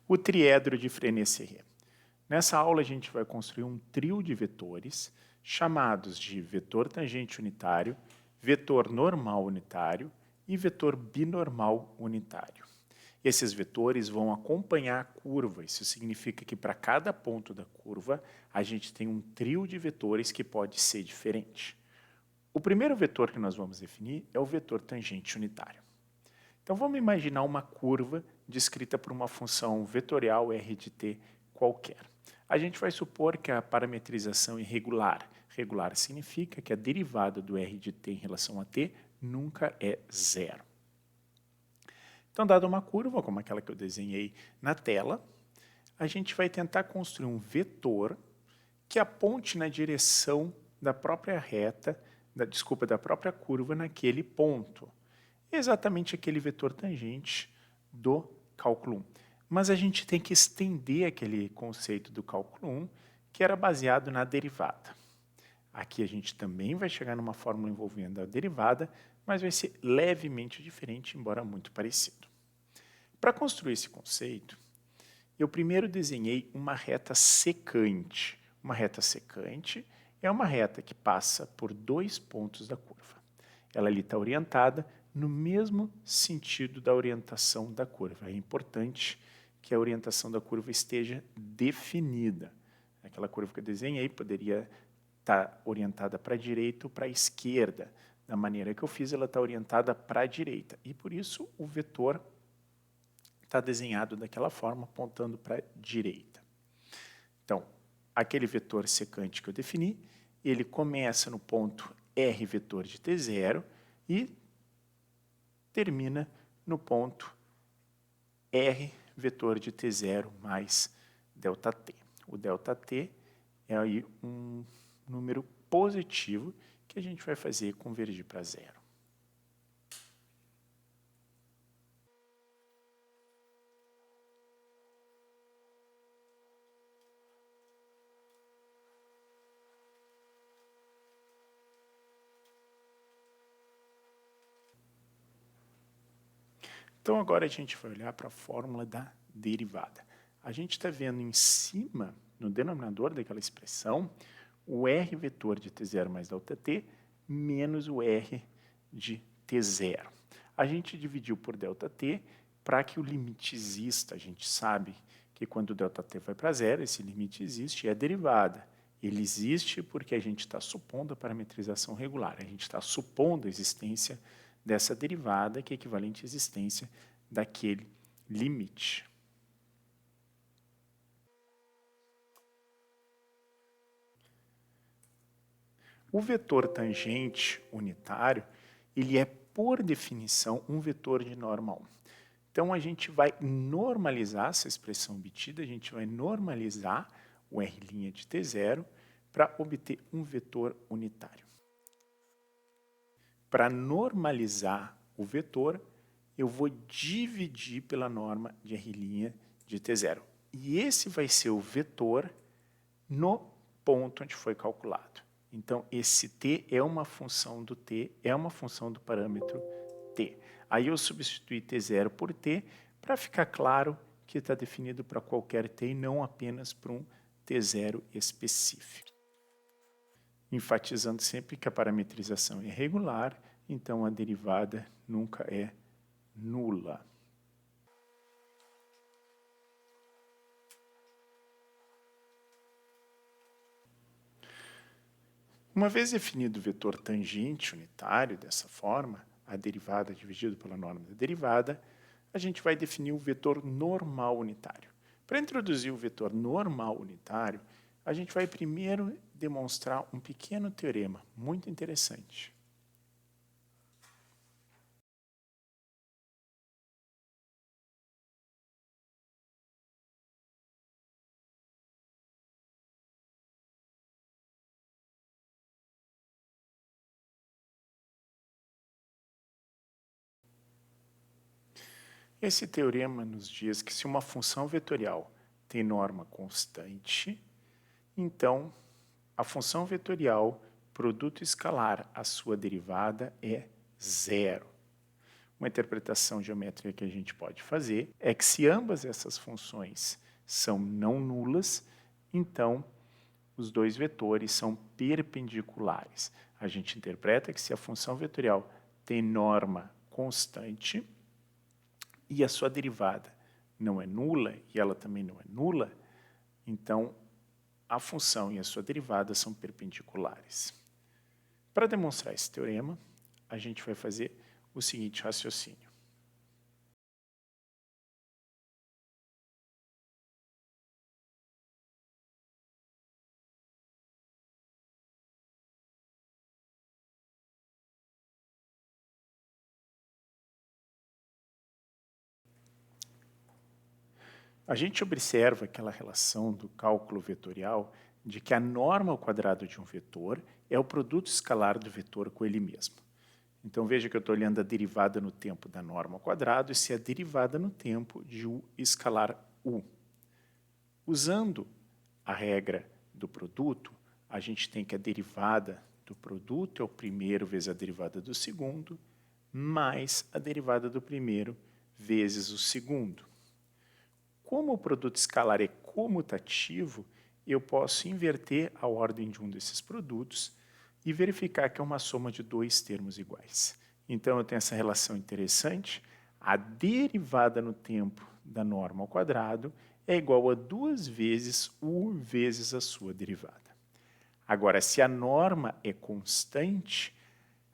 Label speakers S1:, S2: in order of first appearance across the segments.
S1: o triedro de Frenet-Serret. Nessa aula a gente vai construir um trio de vetores chamados de vetor tangente unitário, vetor normal unitário e vetor binormal unitário. Esses vetores vão acompanhar a curva, isso significa que para cada ponto da curva a gente tem um trio de vetores que pode ser diferente. O primeiro vetor que nós vamos definir é o vetor tangente unitário. Então vamos imaginar uma curva descrita por uma função vetorial r de t qualquer. A gente vai supor que a parametrização é regular. Regular significa que a derivada do r de t em relação a t nunca é zero. Então, dada uma curva, como aquela que eu desenhei na tela, a gente vai tentar construir um vetor que aponte na direção da própria reta, da própria curva naquele ponto. Exatamente aquele vetor tangente do cálculo 1. Mas a gente tem que estender aquele conceito do cálculo 1, que era baseado na derivada. Aqui a gente também vai chegar numa fórmula envolvendo a derivada, mas vai ser levemente diferente, embora muito parecido. Para construir esse conceito, eu primeiro desenhei uma reta secante. Uma reta secante é uma reta que passa por dois pontos da curva. Ela ali está orientada no mesmo sentido da orientação da curva. É importante que a orientação da curva esteja definida. Aquela curva que eu desenhei poderia estar orientada para a direita ou para a esquerda. Da maneira que eu fiz, ela está orientada para a direita. E por isso o vetor está desenhado daquela forma, apontando para a direita. Então, aquele vetor secante que eu defini, ele começa no ponto r vetor de t0 e termina no ponto r vetor de t0 mais ΔT. O ΔT é aí um número positivo que a gente vai fazer convergir para zero. Então, agora a gente vai olhar para a fórmula da derivada. A gente está vendo em cima, no denominador daquela expressão, o r vetor de t0 mais ΔT menos o r de t0. A gente dividiu por ΔT para que o limite exista. A gente sabe que quando o ΔT vai para zero, esse limite existe e é derivada. Ele existe porque a gente está supondo a parametrização regular. A gente está supondo a existência dessa derivada, que é equivalente à existência daquele limite. O vetor tangente unitário, ele é, por definição, um vetor de norma 1. Então, a gente vai normalizar essa expressão obtida, a gente vai normalizar o r' de t0 para obter um vetor unitário. Para normalizar o vetor, eu vou dividir pela norma de r' de t0. E esse vai ser o vetor no ponto onde foi calculado. Então, esse t é uma função do t, é uma função do parâmetro t. Aí eu substituí t0 por t para ficar claro que está definido para qualquer t e não apenas para um t0 específico. Enfatizando sempre que a parametrização é regular, então a derivada nunca é nula. Uma vez definido o vetor tangente unitário dessa forma, a derivada dividido pela norma da derivada, a gente vai definir o vetor normal unitário. Para introduzir o vetor normal unitário, a gente vai primeiro demonstrar um pequeno teorema muito interessante. Esse teorema nos diz que se uma função vetorial tem norma constante, então a função vetorial produto escalar, a sua derivada é zero. Uma interpretação geométrica que a gente pode fazer é que se ambas essas funções são não nulas, então os dois vetores são perpendiculares. A gente interpreta que se a função vetorial tem norma constante e a sua derivada não é nula e ela também não é nula, então a função e a sua derivada são perpendiculares. Para demonstrar esse teorema, a gente vai fazer o seguinte raciocínio. A gente observa aquela relação do cálculo vetorial de que a norma ao quadrado de um vetor é o produto escalar do vetor com ele mesmo. Então veja que eu estou olhando a derivada no tempo da norma ao quadrado e se a derivada no tempo de u escalar u. Usando a regra do produto, a gente tem que a derivada do produto é o primeiro vezes a derivada do segundo, mais a derivada do primeiro vezes o segundo. Como o produto escalar é comutativo, eu posso inverter a ordem de um desses produtos e verificar que é uma soma de dois termos iguais. Então, eu tenho essa relação interessante. A derivada no tempo da norma ao quadrado é igual a 2 vezes u vezes a sua derivada. Agora, se a norma é constante,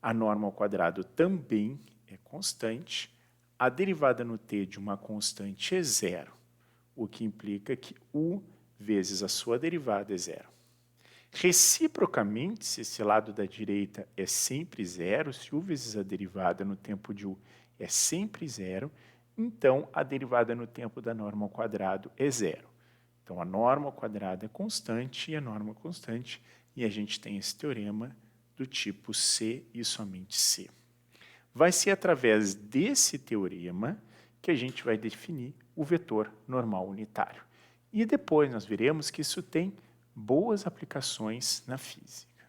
S1: a norma ao quadrado também é constante, a derivada no t de uma constante é zero, o que implica que u vezes a sua derivada é zero. Reciprocamente, se esse lado da direita é sempre zero, se u vezes a derivada no tempo de u é sempre zero, então a derivada no tempo da norma ao quadrado é zero. Então a norma ao quadrado é constante e a norma constante, e a gente tem esse teorema do tipo C e somente C. Vai ser através desse teorema que a gente vai definir o vetor normal unitário. E depois nós veremos que isso tem boas aplicações na física.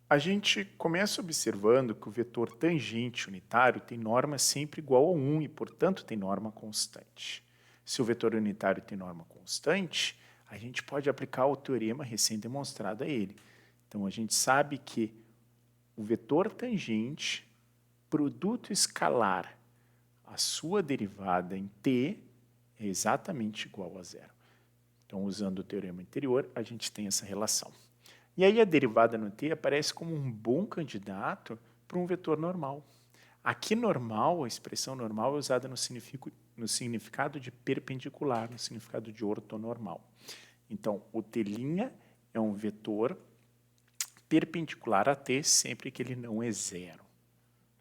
S1: A gente começa observando que o vetor tangente unitário tem norma sempre igual a 1 e, portanto, tem norma constante. Se o vetor unitário tem norma constante, a gente pode aplicar o teorema recém-demonstrado a ele. Então, a gente sabe que o vetor tangente, produto escalar, a sua derivada em t é exatamente igual a zero. Então, usando o teorema anterior, a gente tem essa relação. E aí a derivada no t aparece como um bom candidato para um vetor normal. Aqui normal, a expressão normal é usada no significado de perpendicular, no significado de ortonormal. Então, o t' é um vetor perpendicular a t sempre que ele não é zero.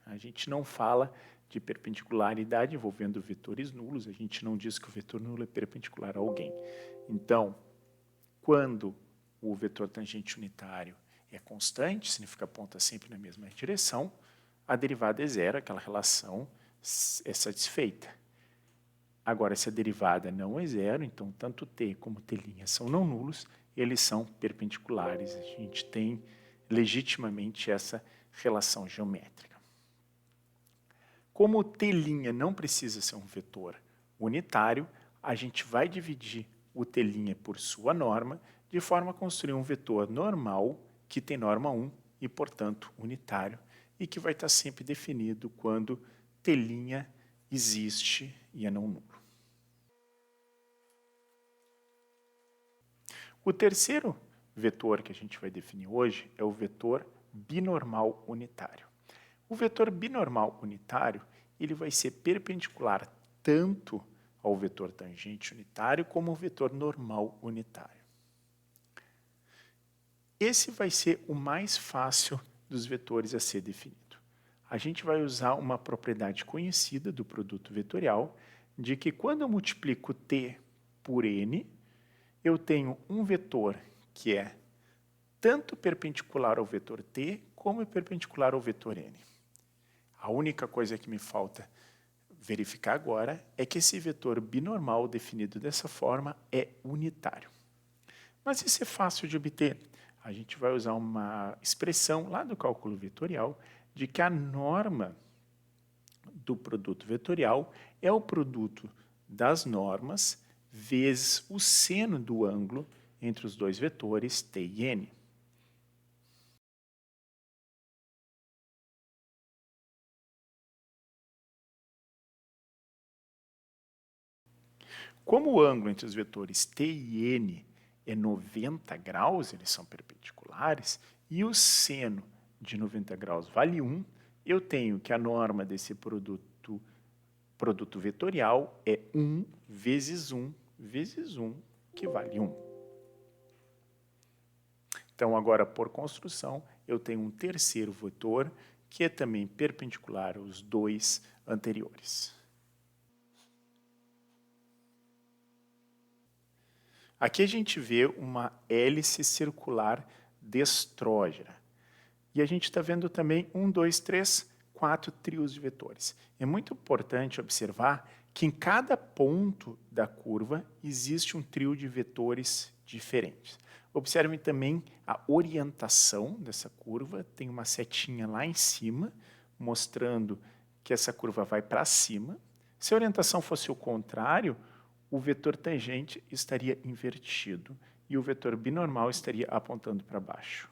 S1: A gente não fala de perpendicularidade envolvendo vetores nulos, a gente não diz que o vetor nulo é perpendicular a alguém. Então, quando o vetor tangente unitário é constante, significa aponta sempre na mesma direção, a derivada é zero, aquela relação é satisfeita. Agora, se a derivada não é zero, então tanto t como t' são não nulos, eles são perpendiculares. A gente tem legitimamente essa relação geométrica. Como o t' não precisa ser um vetor unitário, a gente vai dividir o t' por sua norma, de forma a construir um vetor normal que tem norma 1 e, portanto, unitário, e que vai estar sempre definido quando t' existe e é não nulo. O terceiro vetor que a gente vai definir hoje é o vetor binormal unitário. O vetor binormal unitário ele vai ser perpendicular tanto ao vetor tangente unitário como ao vetor normal unitário. Esse vai ser o mais fácil dos vetores a ser definido. A gente vai usar uma propriedade conhecida do produto vetorial de que quando eu multiplico t por n, eu tenho um vetor que é tanto perpendicular ao vetor t como perpendicular ao vetor n. A única coisa que me falta verificar agora é que esse vetor binormal definido dessa forma é unitário. Mas isso é fácil de obter. a gente vai usar uma expressão lá do cálculo vetorial de que a norma do produto vetorial é o produto das normas vezes o seno do ângulo entre os dois vetores t e n. Como o ângulo entre os vetores t e n é 90 graus, eles são perpendiculares, e o seno de 90 graus vale 1, eu tenho que a norma desse produto vetorial é 1 vezes 1 vezes 1, que vale 1. Então, agora, por construção, eu tenho um terceiro vetor que é também perpendicular aos dois anteriores. Aqui a gente vê uma hélice circular destrógera. E a gente está vendo também 1, 2, 3, 4 trios de vetores. É muito importante observar que em cada ponto da curva existe um trio de vetores diferentes. Observem também a orientação dessa curva. Tem uma setinha lá em cima, mostrando que essa curva vai para cima. Se a orientação fosse o contrário, o vetor tangente estaria invertido e o vetor binormal estaria apontando para baixo.